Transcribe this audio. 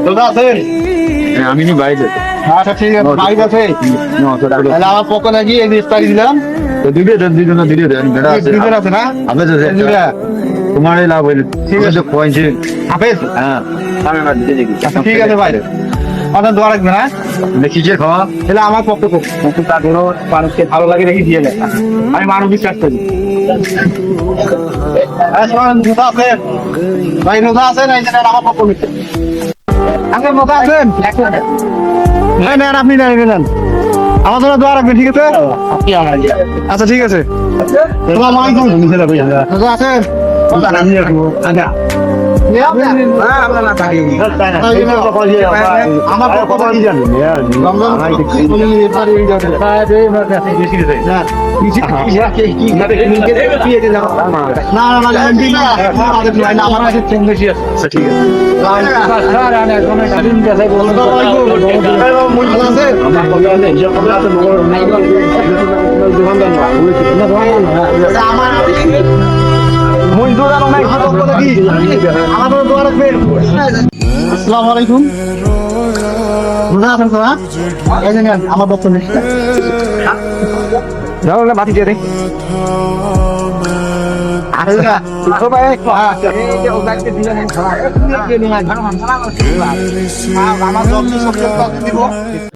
দাদা আছেন? আমি নি বাইরে। আচ্ছা ঠিক আছে, বাইক আছে। তাহলে আমার পক্ষ নাকি এই ইফতারি দিলাম। তো দুইটা দেন বেটা আছে। দুজন আছে না? আপনি তো দুইটা। তোমার লাভ হইল। ঠিক আছে। পয়েন্ট হাফেজ। হ্যাঁ আমি বাদ দিয়ে দেখি। আচ্ছা ঠিক আছে ভাই। আপনার দোয়া রাখবেন, হ্যাঁ? কিসের খাওয়া? তাহলে আমার পক্ষ থেকে তাদেরও মানুষকে ভালো লাগে দেখি দিয়ে নেয়। আমি মানুষ বিশ্বাস করি। রোজা আছেন? ভাই রোজা আছেন? এই যে নেন আমার পক্ষ নিতে। আচ্ছা রোজা আছেন? হ্যাঁ নেন, আপনি নেন। আমার জন্য দোয়া রাখবেন, ঠিক আছে? আচ্ছা ঠিক আছে। তোমার মাই কোন রোজা আছেন? আচ্ছা আমার পক্ষ থেকে জানেন আসসালামু আলাইকুম। রোজা আছেন তো? এই যে নেন আমার পক্ষ থেকে। যাও না বাতি দিয়ে দে। আচ্ছা ভাই এই যে ওদাকে দিলেন খাওয়া। আমার জলদি সব দিব।